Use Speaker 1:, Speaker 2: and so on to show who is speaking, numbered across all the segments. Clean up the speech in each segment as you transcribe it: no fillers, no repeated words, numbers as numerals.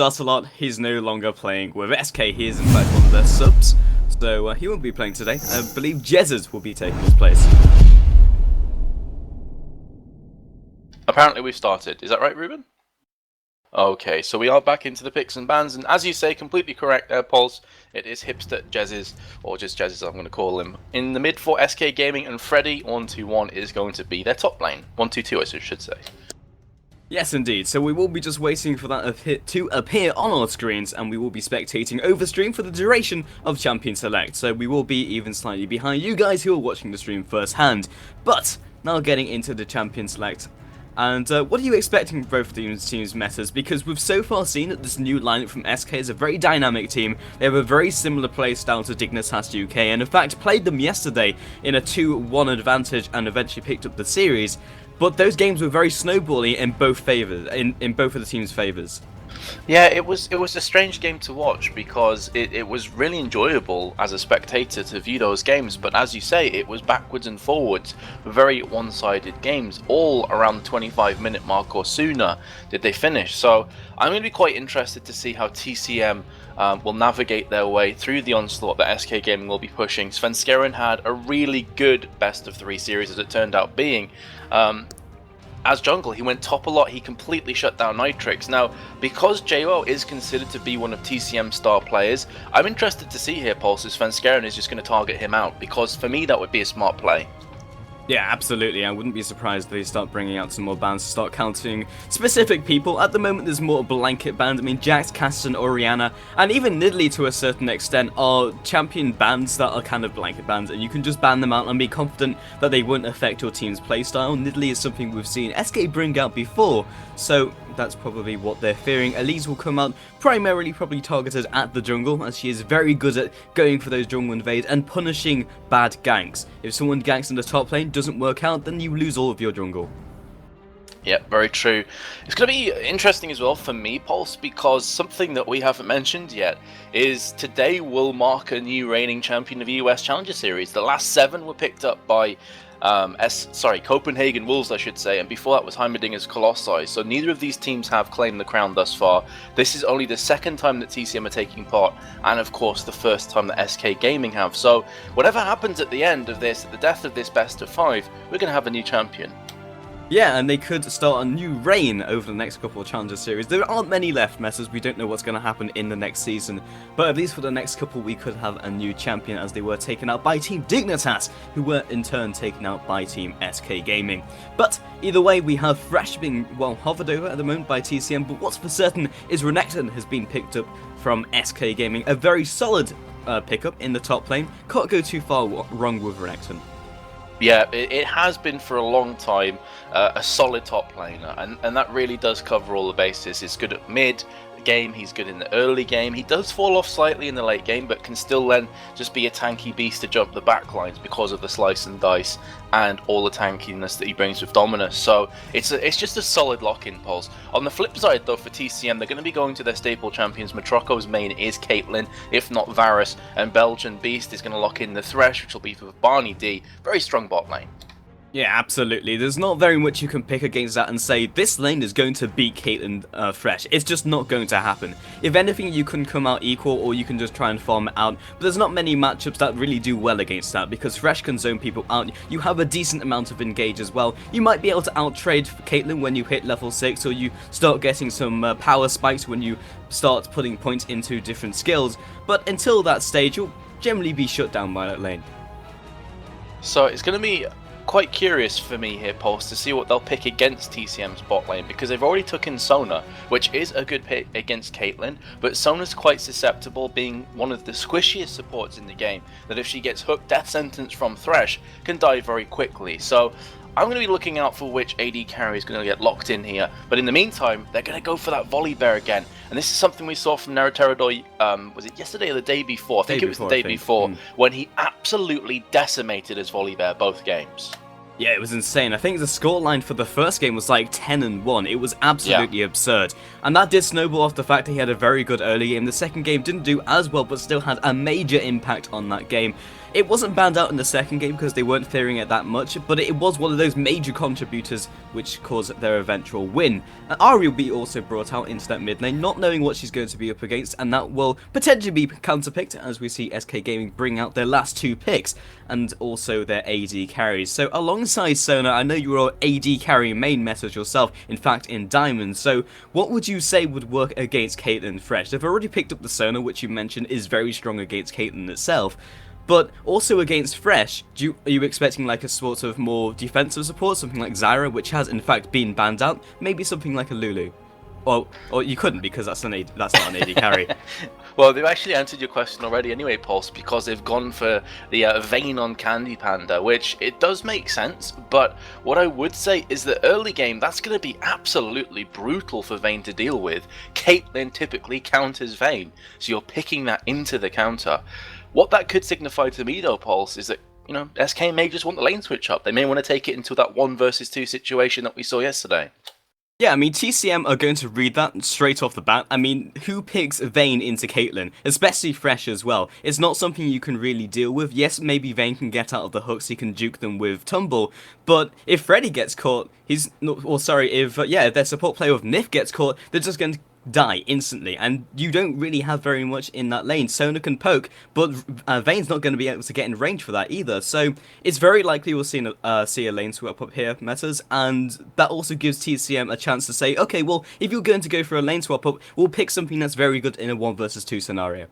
Speaker 1: Ocelot, he's no longer playing with SK, he is in fact one of their subs, so he won't be playing today. I believe Jezzes will be taking his place.
Speaker 2: Apparently we've started, is that right, Ruben? Okay, so we are back into the picks and bans, and as you say, completely correct there, Pulse. It is Hipster Jezzes, or just Jezzes I'm going to call him. In the mid for SK Gaming, and Freddy 121 is going to be their top lane. 122 I should say.
Speaker 1: Yes, indeed. So we will be just waiting for that to appear on our screens, and we will be spectating over stream for the duration of Champion Select. So we will be even slightly behind you guys who are watching the stream firsthand. But now getting into the Champion Select. And what are you expecting from both teams' metas? Because we've so far seen that this new lineup from SK is a very dynamic team. They have a very similar playstyle to Dignitas UK, and in fact played them yesterday in a 2-1 advantage and eventually picked up the series. But those games were very snowbally in both favors, in both of the teams' favors.
Speaker 2: Yeah, it was a strange game to watch because it was really enjoyable as a spectator to view those games, but as you say, it was backwards and forwards, very one-sided games, all around the 25-minute mark or sooner did they finish. So I'm going to be quite interested to see how TCM will navigate their way through the onslaught that SK Gaming will be pushing. Svenskeren had a really good best of 3 series, as it turned out being. As jungle, he went top a lot, he completely shut down Nitrix. Now, because JO is considered to be one of TCM's star players, I'm interested to see here, Pulse, if Svenskeren is just going to target him out, because for me that would be a smart play.
Speaker 1: Yeah, absolutely. I wouldn't be surprised if they start bringing out some more bans to start counting specific people. At the moment, there's more blanket bans. I mean, Jax, Caston, Orianna, and even Nidalee to a certain extent are champion bans that are kind of blanket bans, and you can just ban them out and be confident that they won't affect your team's playstyle. Nidalee is something we've seen SK bring out before, so that's probably what they're fearing. Elise will come out primarily probably targeted at the jungle, as she is very good at going for those jungle invades and punishing bad ganks. If someone ganks in the top lane, doesn't work out, then you lose all of your jungle.
Speaker 2: Yeah, very true. It's going to be interesting as well for me, Pulse, because something that we haven't mentioned yet is today will mark a new reigning champion of the US Challenger Series. The last 7 were picked up by Copenhagen Wolves, I should say, and before that was Heimerdinger's Colossi. So neither of these teams have claimed the crown thus far. This is only the second time that TCM are taking part, and of course the first time that SK Gaming have. So whatever happens at the end of this, at the death of this best of 5, we're going to have a new champion.
Speaker 1: Yeah, and they could start a new reign over the next couple of Challenger Series. There aren't many left, Messers. We don't know what's going to happen in the next season. But at least for the next couple, we could have a new champion, as they were taken out by Team Dignitas, who were in turn taken out by Team SK Gaming. But either way, we have Thresh being, well, hovered over at the moment by TCM. But what's for certain is Renekton has been picked up from SK Gaming. A very solid pickup in the top lane. Can't go too far wrong with Renekton.
Speaker 2: Yeah, it has been for a long time a solid top laner, and that really does cover all the bases. He's good at mid game, he's good in the early game, he does fall off slightly in the late game, but can still then just be a tanky beast to jump the back lines because of the slice and dice and all the tankiness that he brings with Dominus. So it's just a solid lock-in, Pulse. On the flip side though, for TCM, they're going to be going to their staple champions. Matroko's main is Caitlyn, if not Varus, and Belgian Beast is going to lock in the Thresh, which will be for Barney D. Very strong bot lane.
Speaker 1: Yeah, absolutely. There's not very much you can pick against that and say, this lane is going to beat Caitlyn Thresh. It's just not going to happen. If anything, you can come out equal, or you can just try and farm it out. But there's not many matchups that really do well against that, because Thresh can zone people out. You have a decent amount of engage as well. You might be able to out-trade Caitlyn when you hit level 6, or you start getting some power spikes when you start putting points into different skills. But until that stage, you'll generally be shut down by that lane.
Speaker 2: So it's going to be quite curious for me here, Pulse, to see what they'll pick against TCM's bot lane, because they've already taken Sona, which is a good pick against Caitlyn, but Sona's quite susceptible, being one of the squishiest supports in the game, that if she gets hooked death sentence from Thresh, can die very quickly. So I'm going to be looking out for which AD carry is going to get locked in here, but in the meantime, they're going to go for that volley bear again, and this is something we saw from Naruterador, was it yesterday or the day before? I think it was the day before, when he absolutely decimated his volley bear both games.
Speaker 1: Yeah, it was insane. I think the scoreline for the first game was like 10-1. It was absolutely absurd. And that did snowball off the fact that he had a very good early game. The second game didn't do as well, but still had a major impact on that game. it wasn't banned out in the second game because they weren't fearing it that much, but it was one of those major contributors which caused their eventual win. Ari will be also brought out into that mid lane, not knowing what she's going to be up against, and that will potentially be counterpicked as we see SK Gaming bring out their last 2 picks, and also their AD carries. So alongside Sona, I know you're an AD carry main message yourself, in fact in Diamond, so what would you say would work against Caitlyn Fresh? They've already picked up the Sona, which you mentioned is very strong against Caitlyn itself, but also against Fresh, are you expecting like a sort of more defensive support, something like Zyra, which has in fact been banned out, maybe something like a Lulu? Or you couldn't, because that's not an AD carry.
Speaker 2: Well, they've actually answered your question already anyway, Pulse, because they've gone for the Vayne on Candy Panda, which it does make sense, but what I would say is that early game, that's going to be absolutely brutal for Vayne to deal with. Caitlyn typically counters Vayne, so you're picking that into the counter. What that could signify to me though, Pulse, is that, you know, SK may just want the lane switch up. They may want to take it into that 1 versus 2 situation that we saw yesterday.
Speaker 1: Yeah, I mean, TCM are going to read that straight off the bat. I mean, who picks Vayne into Caitlyn? Especially Fresh as well. It's not something you can really deal with. Yes, maybe Vayne can get out of the hooks, he can juke them with Tumble, but if Freddy gets caught, if their support player with Nif gets caught, they're just going to die instantly, and you don't really have very much in that lane. Sona can poke, but Vayne's not going to be able to get in range for that either, so it's very likely we'll see a lane swap up here, Metas, and that also gives TCM a chance to say, okay, well, if you're going to go for a lane swap up, we'll pick something that's very good in a 1 versus 2 scenario.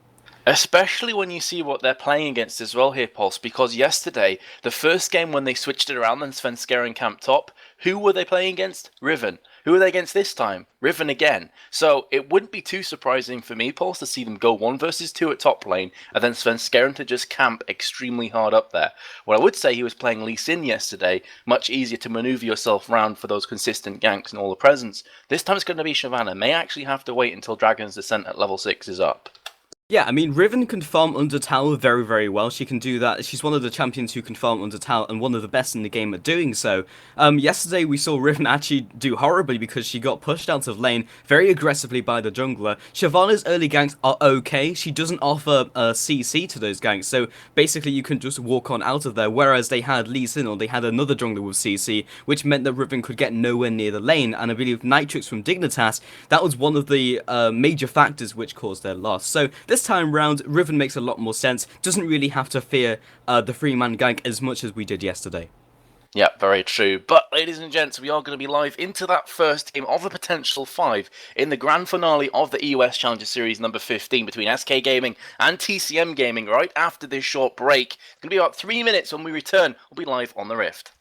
Speaker 2: Especially when you see what they're playing against as well here, Pulse, because yesterday, the first game when they switched it around and Svenskeren camped top, who were they playing against? Riven. Who are they against this time? Riven again. So it wouldn't be too surprising for me, Pulse, to see them go 1 versus 2 at top lane, and then Svenskeren to just camp extremely hard up there. What I would say, he was playing Lee Sin yesterday, much easier to maneuver yourself around for those consistent ganks and all the presence. This time it's going to be Shyvana. May actually have to wait until Dragon's Descent at level 6 is up.
Speaker 1: Yeah, I mean, Riven can farm under tower very, very well. She can do that. She's one of the champions who can farm under tower, and one of the best in the game at doing so. Yesterday, we saw Riven actually do horribly because she got pushed out of lane very aggressively by the jungler. Shyvana's early ganks are okay. She doesn't offer a CC to those ganks, so basically you can just walk on out of there, whereas they had Lee Sin, or they had another jungler with CC, which meant that Riven could get nowhere near the lane, and I believe Nitrix from Dignitas, that was one of the major factors which caused their loss. So this time round, Riven makes a lot more sense, doesn't really have to fear the 3-man gank as much as we did yesterday.
Speaker 2: Yeah, very true. But, ladies and gents, we are going to be live into that first game of a potential 5 in the grand finale of the EUS Challenger Series number 15 between SK Gaming and TCM Gaming right after this short break. It's going to be about 3 minutes when we return. We'll be live on the Rift.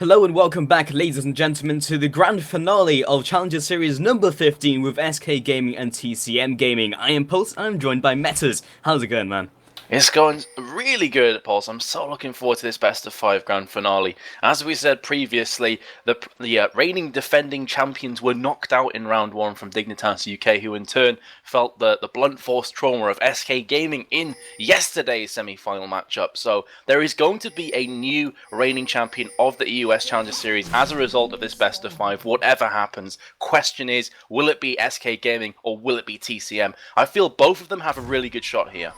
Speaker 1: Hello and welcome back, ladies and gentlemen, to the grand finale of Challenger Series number 15 with SK-Gaming and TCM-Gaming. I am Pulse and I'm joined by Metas. How's it going, man?
Speaker 2: It's going really good, Pulse. I'm so looking forward to this best of 5 grand finale. As we said previously, the reigning defending champions were knocked out in round 1 from Dignitas UK, who in turn felt the blunt force trauma of SK Gaming in yesterday's semi-final matchup. So there is going to be a new reigning champion of the EUS Challenger Series as a result of this best of 5, whatever happens. Question is, will it be SK Gaming or will it be TCM? I feel both of them have a really good shot here.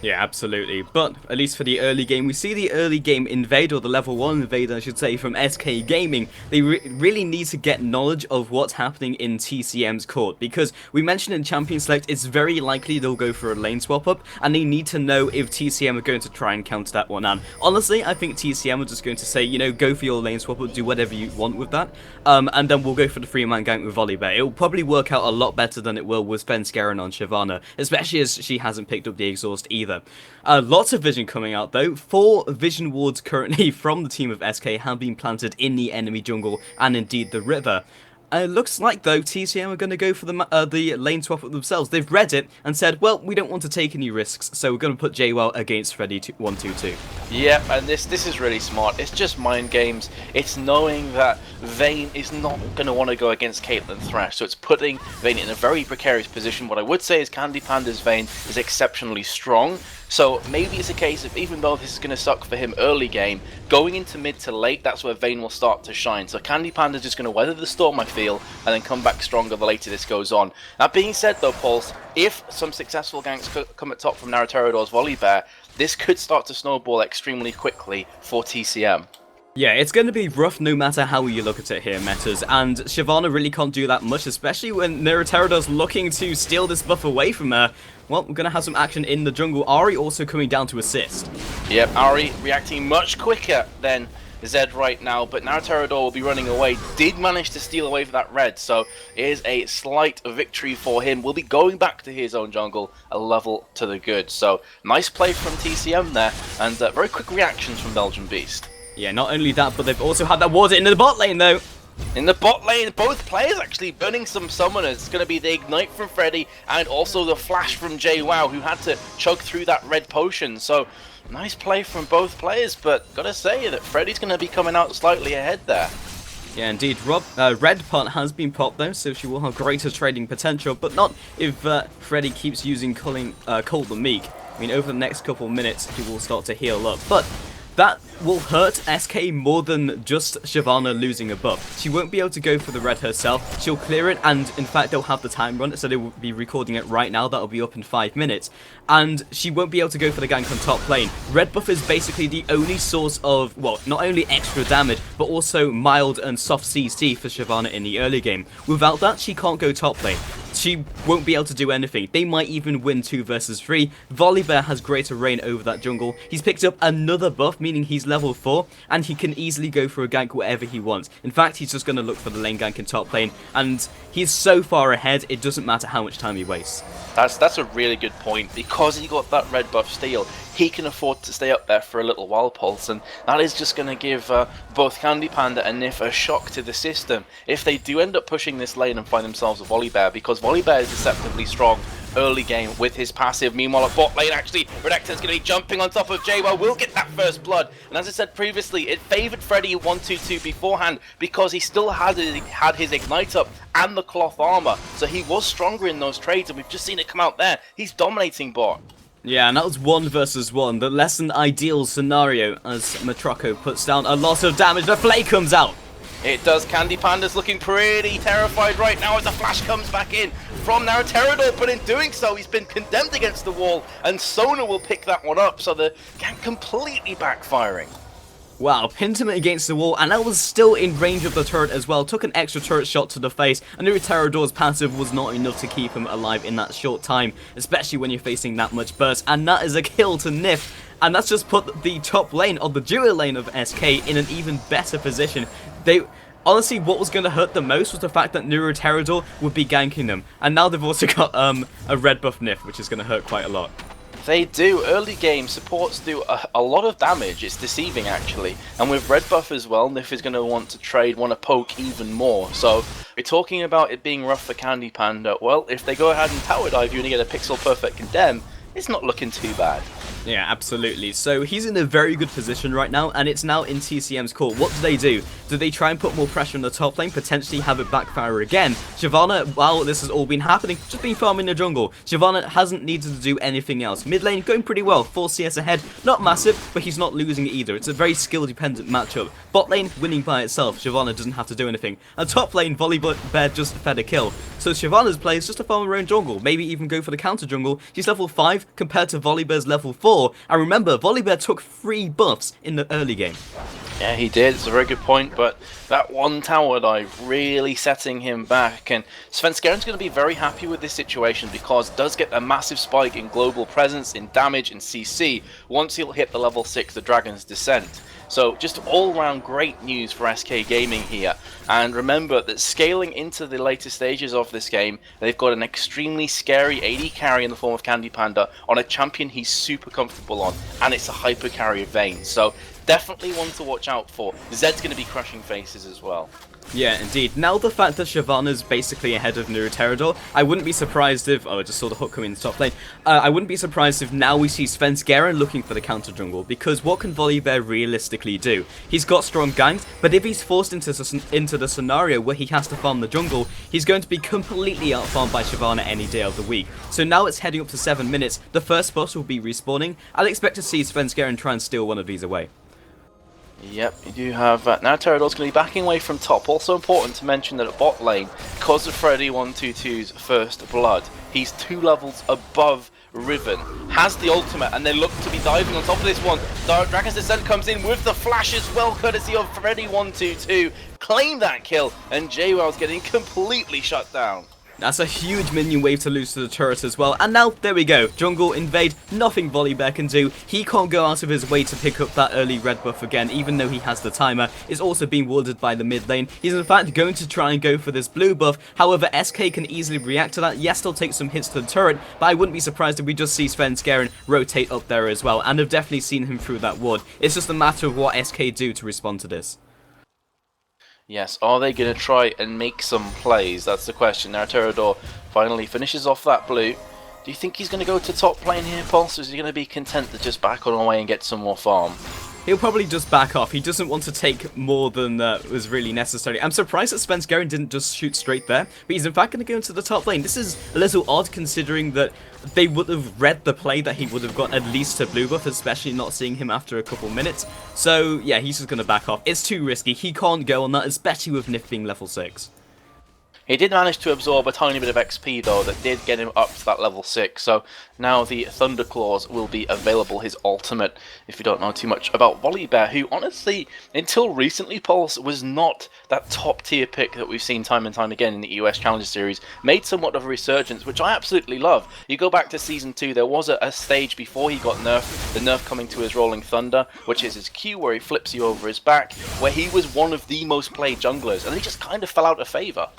Speaker 1: Yeah, absolutely. But at least for the early game, we see the early game invade, or the level 1 invade, I should say, from SK Gaming. They really need to get knowledge of what's happening in TCM's court, because we mentioned in Champion Select, it's very likely they'll go for a lane swap up, and they need to know if TCM are going to try and counter that one. And honestly, I think TCM are just going to say, you know, go for your lane swap up, do whatever you want with that, and then we'll go for the 3-man gank with Volibear. It'll probably work out a lot better than it will with Svenskeren on Shyvana, especially as she hasn't picked up the exhaust either. Lots of vision coming out though. 4 vision wards currently from the team of SK have been planted in the enemy jungle and indeed the river. Looks like though TCM are going to go for the lane swap up themselves. They've read it and said, well, we don't want to take any risks, so we're going to put JWoww against Freddy 122.
Speaker 2: Yeah, and this is really smart. It's just mind games. It's knowing that Vayne is not going to want to go against Caitlyn Thresh, so it's putting Vayne in a very precarious position. What I would say is Candy Panda's Vayne is exceptionally strong, so maybe it's a case of, even though this is going to suck for him early game, going into mid to late, that's where Vayne will start to shine. So Candy Panda's just going to weather the storm, I feel, and then come back stronger the later this goes on. That being said though, Pulse, if some successful ganks come at top from Naruterodor's Volibear, this could start to snowball extremely quickly for TCM.
Speaker 1: Yeah, it's going to be rough no matter how you look at it here, Metas, and Shyvana really can't do that much, especially when Naruterodor's looking to steal this buff away from her. Well, we're going to have some action in the jungle. Ahri also coming down to assist. Yep,
Speaker 2: Ahri reacting much quicker than Zed right now, but Naruterodor will be running away. Did manage to steal away for that red, so here's a slight victory for him. Will be going back to his own jungle, a level to the good. So nice play from TCM there, and very quick reactions from Belgian Beast.
Speaker 1: Yeah, not only that, but they've also had that ward in the bot lane though.
Speaker 2: In the bot lane, both players actually burning some summoners. It's going to be the Ignite from Freddy and also the Flash from JWoww, who had to chug through that red potion. So nice play from both players, but gotta say that Freddy's going to be coming out slightly ahead there.
Speaker 1: Yeah, indeed. Red part has been popped though, so she will have greater trading potential, but not if Freddy keeps using Cold the Meek. I mean, over the next couple minutes, he will start to heal up, but that will hurt SK more than just Shyvana losing a buff. She won't be able to go for the red herself. She'll clear it, and in fact they'll have the time run, so they will be recording it right now. That'll be up in 5 minutes. And she won't be able to go for the gank on top lane. Red buff is basically the only source of, well, not only extra damage, but also mild and soft CC for Shyvana in the early game. Without that, she can't go top lane. She won't be able to do anything. They might even win 2 versus 3. Volibear has greater reign over that jungle. He's picked up another buff, meaning he's level 4, and he can easily go for a gank wherever he wants. In fact, he's just going to look for the lane gank in top lane, and he's so far ahead, it doesn't matter how much time he wastes.
Speaker 2: That's a really good point. Because he got that red buff steal, he can afford to stay up there for a little while, Pulse, and that is just going to give both Candy Panda and Nif a shock to the system if they do end up pushing this lane and find themselves a Volibear, because Volibear is deceptively strong early game with his passive. Meanwhile at bot lane, actually, Redacton's going to be jumping on top of JWoww, will get that first blood, and as I said previously, it favoured Freddy 122 beforehand because he still had his Ignite up and the cloth armor, so he was stronger in those trades, and we've just seen it come out there. He's dominating bot.
Speaker 1: Yeah, and that was 1 versus 1, the less than ideal scenario, as Matroco puts down a lot of damage. The Flay comes out.
Speaker 2: It does. Candy Panda's looking pretty terrified right now as the flash comes back in from Naruterodor, but in doing so, he's been condemned against the wall, and Sona will pick that one up, so the gank completely backfiring.
Speaker 1: Wow, pinned him against the wall, and that was still in range of the turret as well. Took an extra turret shot to the face, and Naruterodor's passive was not enough to keep him alive in that short time, especially when you're facing that much burst, and that is a kill to Nif. And that's just put the top lane, or the duo lane of SK, in an even better position. Honestly, what was going to hurt the most was the fact that Naruterodor would be ganking them, and now they've also got a red buff Nif, which is going to hurt quite a lot.
Speaker 2: They do. Early game supports do a lot of damage. It's deceiving actually. And with red buff as well, Nif is going to want to trade, want to poke even more. So we're talking about it being rough for Candy Panda. Well, if they go ahead and tower dive you and you get a pixel perfect condemn, it's not looking too bad.
Speaker 1: Yeah, absolutely. So he's in a very good position right now, and it's now in TCM's court. What do? Do they try and put more pressure on the top lane, potentially have it backfire again? Shyvana, while this has all been happening, just been farming the jungle. Shyvana hasn't needed to do anything else. Mid lane going pretty well, 4 CS ahead, not massive, but he's not losing either. It's a very skill-dependent matchup. Bot lane winning by itself, Shyvana doesn't have to do anything. And top lane, Volibear just fed a kill. So Shyvana's play is just to farm her own jungle, maybe even go for the counter jungle. She's level 5 compared to Volibear's level 4. And remember, Volibear took 3 buffs in the early game.
Speaker 2: Yeah, he did. It's a very good point, but that one tower dive really setting him back. And Svenskaren's going to be very happy with this situation because it does get a massive spike in global presence, in damage, in CC once he'll hit the level 6, the Dragon's Descent. So just all-round great news for SK Gaming here. And remember that scaling into the later stages of this game, they've got an extremely scary AD carry in the form of Candy Panda on a champion he's super comfortable on, and it's a hyper carry of Vayne. So definitely one to watch out for. Zed's going to be crushing faces as well.
Speaker 1: Yeah, indeed. Now the fact that Shyvana's basically ahead of Nuruterador, I wouldn't be surprised if... Oh, I just saw the hook come in the top lane. I wouldn't be surprised if now we see Svenskeren looking for the counter jungle, because what can Volibear realistically do? He's got strong ganks, but if he's forced into the scenario where he has to farm the jungle, he's going to be completely outfarmed by Shyvana any day of the week. So now it's heading up to 7 minutes. The first boss will be respawning. I'll expect to see Svenskeren try and steal one of these away.
Speaker 2: Yep, you do have now Terador's going to be backing away from top. Also important to mention that at bot lane, because of Freddy122's first blood, he's 2 levels above Riven, has the ultimate, and they look to be diving on top of this one. Dragon's Descent comes in with the flash as well, courtesy of Freddy122. Claim that kill, and JWoww's getting completely shut down.
Speaker 1: That's a huge minion wave to lose to the turret as well. And now, there we go. Jungle invade, nothing Volibear can do. He can't go out of his way to pick up that early red buff again, even though he has the timer. It's also being warded by the mid lane. He's in fact going to try and go for this blue buff. However, SK can easily react to that. Yes, they'll take some hits to the turret, but I wouldn't be surprised if we just see Svenskeren rotate up there as well. And I've definitely seen him through that ward. It's just a matter of what SK do to respond to this.
Speaker 2: Yes, are they going to try and make some plays? That's the question. Now Terador finally finishes off that blue. Do you think he's going to go to top lane here, Pulse, or is he going to be content to just back on away and get some more farm?
Speaker 1: He'll probably just back off. He doesn't want to take more than was really necessary. I'm surprised that Svenskeren didn't just shoot straight there, but he's in fact going to go into the top lane. This is a little odd considering that they would have read the play that he would have got at least a blue buff, especially not seeing him after a couple minutes. So yeah, he's just going to back off. It's too risky. He can't go on that, especially with Nif being level 6.
Speaker 2: He did manage to absorb a tiny bit of XP though that did get him up to that level 6, so now the Thunderclaws will be available, his ultimate, if you don't know too much about Volibear, who honestly, until recently, Pulse, was not that top tier pick that we've seen time and time again in the US Challenger Series, made somewhat of a resurgence, which I absolutely love. You go back to Season 2, there was a stage before he got nerfed, the nerf coming to his Rolling Thunder, which is his Q where he flips you over his back, where he was one of the most played junglers, and he just kind of fell out of favour.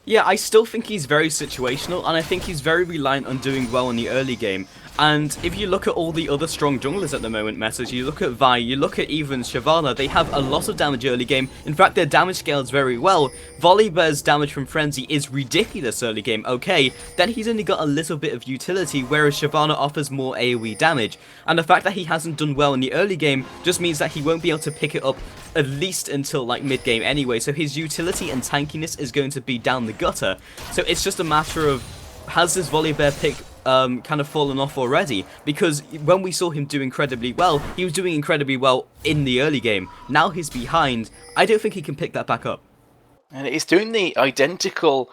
Speaker 1: Yeah, I still think he's very situational, and I think he's very reliant on doing well in the early game. And if you look at all the other strong junglers at the moment, Message, you look at Vi, you look at even Shyvana, they have a lot of damage early game. In fact, their damage scales very well. Volibear's damage from Frenzy is ridiculous early game, okay. Then he's only got a little bit of utility, whereas Shyvana offers more AoE damage. And the fact that he hasn't done well in the early game just means that he won't be able to pick it up at least until like mid game anyway. So his utility and tankiness is going to be down the gutter. So it's just a matter of, has this Volibear pick kind of fallen off already? Because when we saw him do incredibly well, he was doing incredibly well in the early game. Now he's behind. I don't think he can pick that back up.
Speaker 2: And he's doing the identical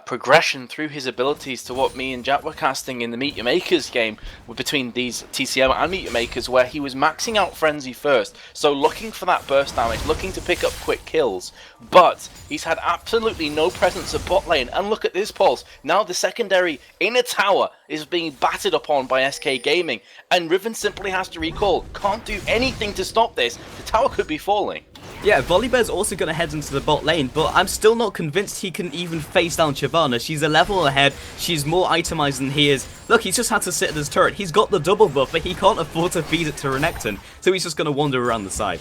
Speaker 2: progression through his abilities to what me and Jack were casting in the Meet Your Makers game between these TCM and Meet Your Makers, where he was maxing out Frenzy first, so looking for that burst damage, looking to pick up quick kills, but he's had absolutely no presence at bot lane. And look at this, Pulse, now the secondary in a tower is being battered upon by SK Gaming, and Riven simply has to recall, can't do anything to stop this, the tower could be falling.
Speaker 1: Yeah, Volibear's also going to head into the bot lane, but I'm still not convinced he can even face down Shyvana. She's a level ahead. She's more itemized than he is. Look, he's just had to sit at his turret. He's got the double buff, but he can't afford to feed it to Renekton. So he's just going to wander around the side.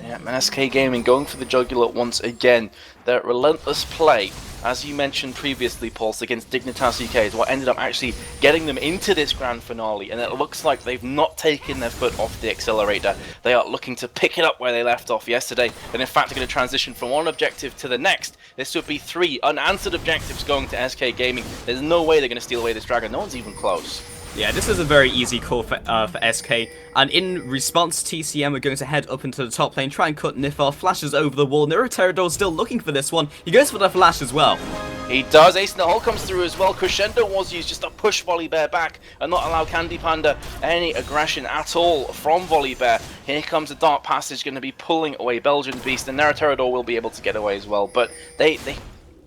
Speaker 2: Yeah, and SK Gaming going for the jugular once again. Their relentless play, as you mentioned previously, Pulse, against Dignitas UK is what ended up actually getting them into this grand finale, and it looks like they've not taken their foot off the accelerator. They are looking to pick it up where they left off yesterday, and in fact are going to transition from one objective to the next. This would be 3 unanswered objectives going to SK Gaming. There's no way they're going to steal away this dragon. No one's even close.
Speaker 1: Yeah, this is a very easy call for SK, and in response, TCM are going to head up into the top lane, try and cut Nif off, flashes over the wall. Neuroterador still looking for this one. He goes for the flash as well.
Speaker 2: He does. Ace in the hole comes through as well. Crescendo was used just to push Volibear back and not allow Candy Panda any aggression at all from Volibear. Here comes the Dark Passage, going to be pulling away Belgian Beast, and Neuroterador will be able to get away as well. But they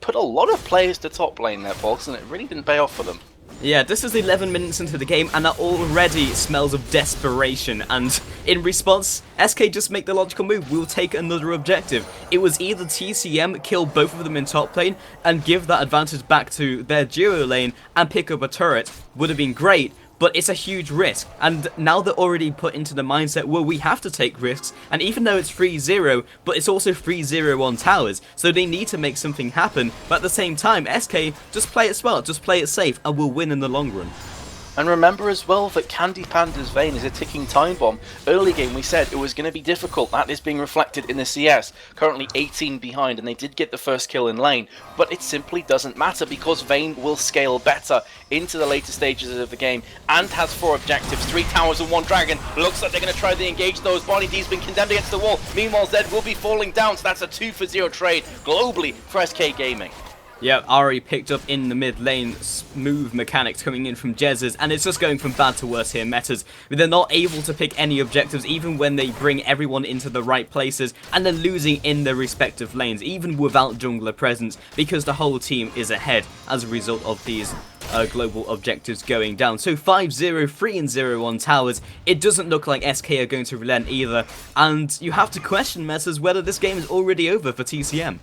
Speaker 2: put a lot of players to top lane there, folks, and it really didn't pay off for them.
Speaker 1: Yeah, this is 11 minutes into the game, and that already smells of desperation, and in response, SK just make the logical move. We'll take another objective. It was either TCM kill both of them in top lane and give that advantage back to their duo lane and pick up a turret. Would have been great, but it's a huge risk, and now they're already put into the mindset where we have to take risks, and even though it's 3-0, but it's also 3-0 on towers, so they need to make something happen, but at the same time, SK, just play it smart, just play it safe, and we'll win in the long run.
Speaker 2: And remember as well that Candy Panda's Vayne is a ticking time bomb. Early game we said it was going to be difficult. That is being reflected in the CS. Currently 18 behind, and they did get the first kill in lane. But it simply doesn't matter because Vayne will scale better into the later stages of the game and has 4 objectives, 3 towers and 1 dragon. Looks like they're going to try to engage those. Bonnie D's been condemned against the wall. Meanwhile, Zed will be falling down, so that's a 2-for-0 trade globally for SK Gaming.
Speaker 1: Yeah, Ari picked up in the mid lane, smooth mechanics coming in from Jezz's, and it's just going from bad to worse here, metas. They're not able to pick any objectives even when they bring everyone into the right places, and they're losing in their respective lanes, even without jungler presence, because the whole team is ahead as a result of these global objectives going down. So 5-0, 3-0 on towers. It doesn't look like SK are going to relent either, and you have to question, metas, whether this game is already over for TCM.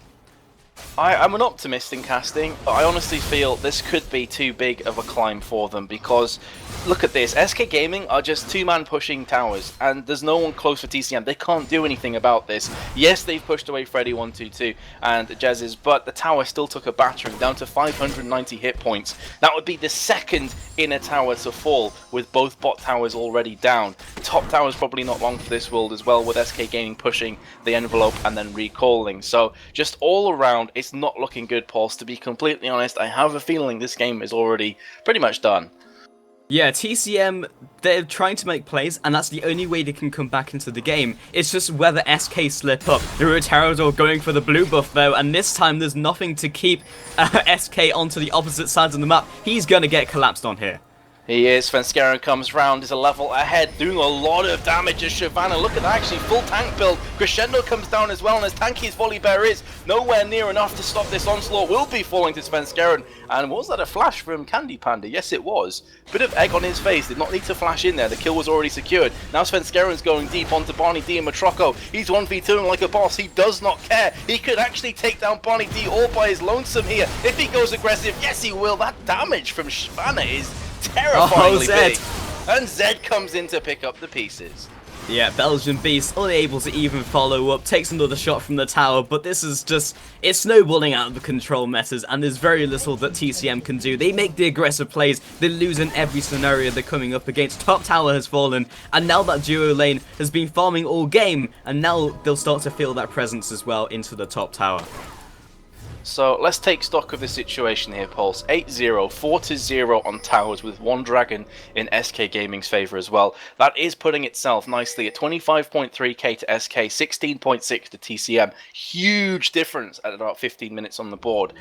Speaker 2: I'm an optimist in casting, but I honestly feel this could be too big of a climb for them because look at this, SK Gaming are just 2-man pushing towers and there's no one close for TCM. They can't do anything about this. Yes, they've pushed away Freddy 122 and Jezz's, but the tower still took a battering down to 590 hit points. That would be the second inner tower to fall with both bot towers already down. Top tower's probably not long for this world as well, with SK Gaming pushing the envelope and then recalling. So just all around, it's not looking good, Pulse. To be completely honest, I have a feeling this game is already pretty much done.
Speaker 1: Yeah, TCM, they're trying to make plays, and that's the only way they can come back into the game. It's just whether SK slip up. Neuroterador going for the blue buff though, and this time there's nothing to keep SK onto the opposite sides of the map. He's gonna get collapsed on here.
Speaker 2: He is. Svenskeren comes round, is a level ahead, doing a lot of damage as Shyvana. Look at that, actually, full tank build. Crescendo comes down as well, and as tanky as Volibear is, nowhere near enough to stop this onslaught. Will be falling to Svenskeren. And was that a flash from Candy Panda? Yes, it was. Bit of egg on his face, did not need to flash in there. The kill was already secured. Now Svenskeren's going deep onto Barney D and Matroco. He's 1v2ing like a boss. He does not care. He could actually take down Barney D all by his lonesome here. If he goes aggressive, yes, he will. That damage from Shyvana is terrifyingly big. And Zed comes in to pick up the pieces.
Speaker 1: Yeah, Belgian Beast unable to even follow up, takes another shot from the tower, but this is just, it's snowballing out of the control metas, and there's very little that TCM can do. They make the aggressive plays, they lose in every scenario they're coming up against. Top tower has fallen, and now that duo lane has been farming all game, and now they'll start to feel that presence as well into the top tower.
Speaker 2: So let's take stock of the situation here, Pulse. 8-0, 4-0 on towers with 1 dragon in SK Gaming's favour as well. That is putting itself nicely at 25.3k to SK, 16.6 to TCM. Huge difference at about 15 minutes on the board.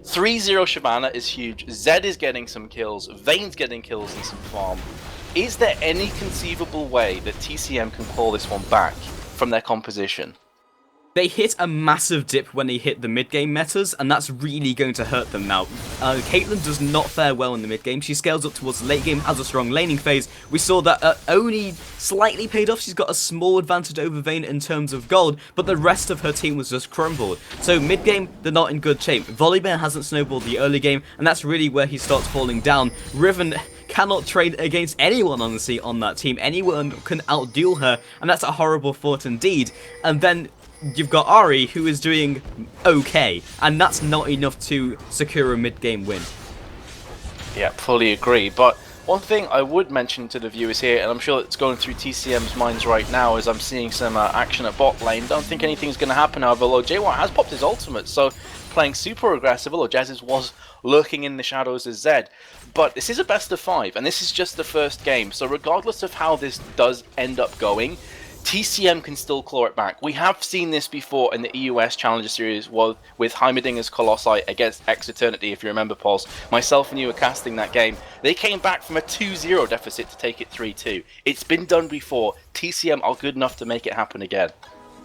Speaker 2: 3-0 Shyvana is huge. Zed is getting some kills. Vayne's getting kills and some farm. Is there any conceivable way that TCM can call this one back from their composition?
Speaker 1: They hit a massive dip when they hit the mid-game metas, and that's really going to hurt them now. Caitlyn does not fare well in the mid-game. She scales up towards the late game, has a strong laning phase. We saw that only slightly paid off. She's got a small advantage over Vayne in terms of gold, but the rest of her team was just crumbled. So mid-game, they're not in good shape. Volibear hasn't snowballed the early game, and that's really where he starts falling down. Riven cannot trade against anyone, honestly, on that team. Anyone can outduel her, and that's a horrible thought indeed. And then you've got Ari, who is doing okay, and that's not enough to secure a mid-game win.
Speaker 2: Yeah, fully agree. But one thing I would mention to the viewers here, and I'm sure it's going through TCM's minds right now, is I'm seeing some action at bot lane. Don't think anything's going to happen, however, although J1 has popped his ultimate, so playing super aggressive, although Jazz was lurking in the shadows as Zed. But this is a best of 5, and this is just the first game, so regardless of how this does end up going, TCM can still claw it back. We have seen this before in the EUS Challenger Series with Heimerdinger's Colossi against X Eternity, if you remember, Pulse. Myself and you were casting that game. They came back from a 2-0 deficit to take it 3-2. It's been done before. TCM are good enough to make it happen again.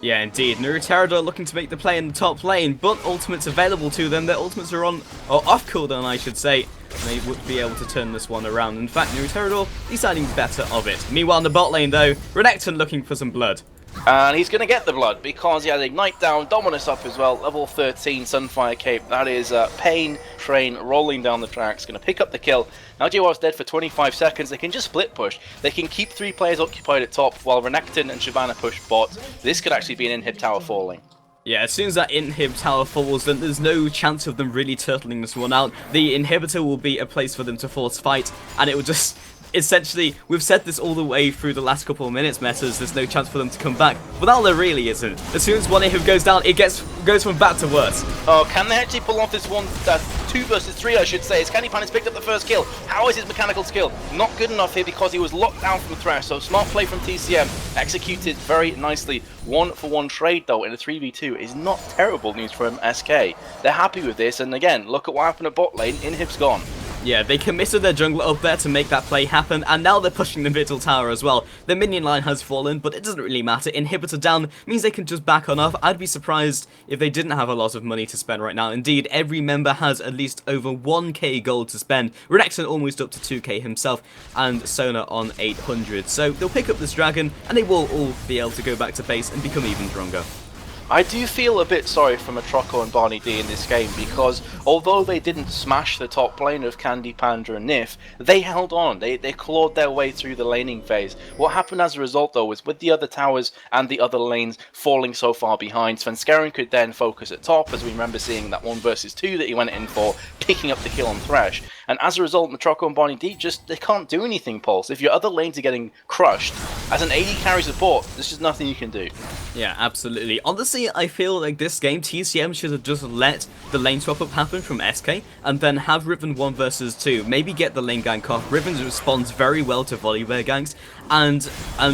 Speaker 1: Yeah, indeed. Nuruterador looking to make the play in the top lane, but ultimates available to them. Their ultimates are on, or off cooldown, I should say. They would be able to turn this one around. In fact, Nuruterador deciding better of it. Meanwhile, in the bot lane, though, Renekton looking for some blood.
Speaker 2: And he's going to get the blood because he has Ignite down, Dominus up as well, level 13, Sunfire Cape. That is Pain Train rolling down the tracks, going to pick up the kill. Now JWoww's dead for 25 seconds, they can just split push. They can keep 3 players occupied at top while Renekton and Shyvana push bot. This could actually be an inhib tower falling.
Speaker 1: Yeah, as soon as that inhib tower falls, then there's no chance of them really turtling this one out. The inhibitor will be a place for them to force fight, and it will just... Essentially, we've said this all the way through the last couple of minutes, metas, there's no chance for them to come back. But now there really isn't. As soon as one inhib goes down, it goes from bad to worse.
Speaker 2: Oh, can they actually pull off this 2 versus 3, I should say, as Candypan has picked up the first kill. How is his mechanical skill? Not good enough here because he was locked down from Thresh, so smart play from TCM, executed very nicely. 1-for-1 trade, though, in a 3v2 is not terrible news from SK. They're happy with this, and again, look at what happened at bot lane, inhib's gone.
Speaker 1: Yeah, they committed their jungler up there to make that play happen, and now they're pushing the middle tower as well. The minion line has fallen, but it doesn't really matter. Inhibitor down means they can just back on off. I'd be surprised if they didn't have a lot of money to spend right now. Indeed, every member has at least over 1k gold to spend. Renekton almost up to 2k himself, and Sona on 800. So they'll pick up this dragon, and they will all be able to go back to base and become even stronger.
Speaker 2: I do feel a bit sorry for Matroco and Barney D in this game because although they didn't smash the top lane of Candy Panda and Nif, they held on. They clawed their way through the laning phase. What happened as a result though was with the other towers and the other lanes falling so far behind, Svenskeren could then focus at top, as we remember seeing that 1 versus 2 that he went in for, picking up the kill on Thresh. And as a result, Matroco and Barney D they can't do anything, Pulse. If your other lanes are getting crushed, as an AD carry support, there's just nothing you can do.
Speaker 1: Yeah, absolutely. Honestly, I feel like this game, TCM should have just let the lane swap up happen from SK, and then have Riven 1 versus 2. Maybe get the lane gank off. Riven responds very well to Volibear ganks, and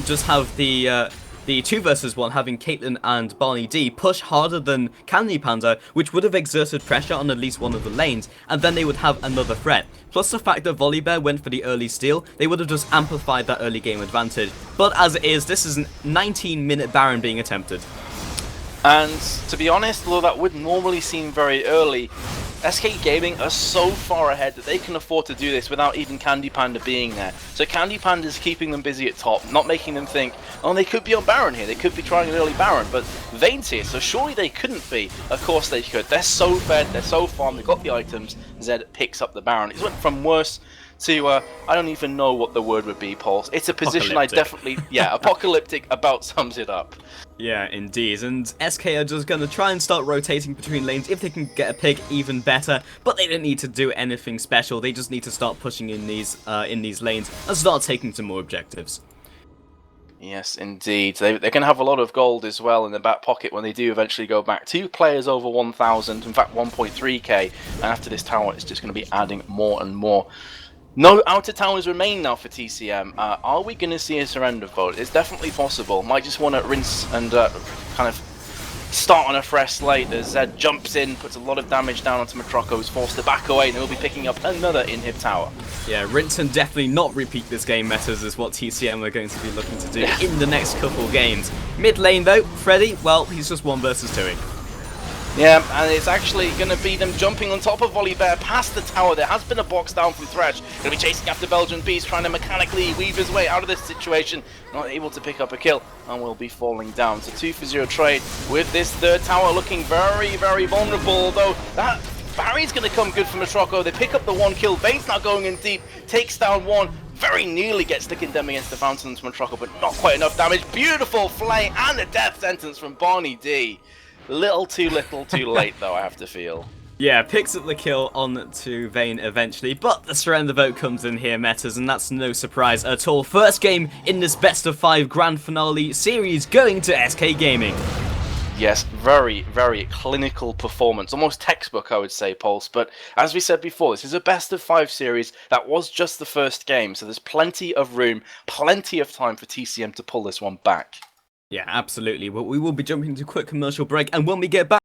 Speaker 1: just have the 2 versus 1 having Caitlyn and Barney D push harder than Candy Panda, which would have exerted pressure on at least one of the lanes, and then they would have another threat. Plus the fact that Volibear went for the early steal, they would have just amplified that early game advantage. But as it is, this is a 19-minute Baron being attempted.
Speaker 2: And to be honest, although that would normally seem very early, SK Gaming are so far ahead that they can afford to do this without even Candy Panda being there. So Candy Panda is keeping them busy at top, not making them think, oh, they could be on Baron here, they could be trying an early Baron, but Vayne's here, so surely they couldn't be. Of course they could. They're so fed, they're so farmed, they've got the items. Zed picks up the Baron. It went from worse to, I don't even know what the word would be, Pulse. It's a position I definitely, yeah, apocalyptic about sums it up.
Speaker 1: Yeah, indeed, and SK are just going to try and start rotating between lanes. If they can get a pick, even better, but they don't need to do anything special. They just need to start pushing in these lanes and start taking some more objectives.
Speaker 2: Yes, indeed. They're going to have a lot of gold as well in the back pocket when they do eventually go back. 2 players over 1,000, in fact 1.3k, and after this tower it's just going to be adding more and more. No outer towers remain now for TCM. Are we going to see a surrender vote? It's definitely possible. Might just want to rinse and kind of start on a fresh slate as Zed jumps in, puts a lot of damage down onto Matroco, who's forced to back away, and he'll be picking up another inhib tower.
Speaker 1: Yeah, rinse and definitely not repeat this game metas is what TCM are going to be looking to do in the next couple games. Mid lane though, Freddy, well, he's just 1 versus 2ing.
Speaker 2: Yeah, and it's actually going to be them jumping on top of Volibear past the tower. There has been a box down from Thresh. Going to be chasing after Belgian Beast, trying to mechanically weave his way out of this situation. Not able to pick up a kill, and will be falling down. So 2-for-0 trade with this third tower looking very, very vulnerable. Although that Barry's going to come good for Matroco. They pick up the 1 kill. Bane's not going in deep. Takes down 1. Very nearly gets the condemn against the Fountain to Matroco, but not quite enough damage. Beautiful flay and a death sentence from Barney D. Little too late though, I have to feel.
Speaker 1: Yeah, picks up the kill on to Vayne eventually, but the surrender vote comes in here, Metas, and that's no surprise at all. First game in this best of 5 grand finale series going to SK Gaming.
Speaker 2: Yes, very, very clinical performance. Almost textbook, I would say, Pulse. But as we said before, this is a best of 5 series. That was just the first game, so there's plenty of room, plenty of time for TCM to pull this one back.
Speaker 1: Yeah, absolutely. Well, we will be jumping into a quick commercial break, and when we get back,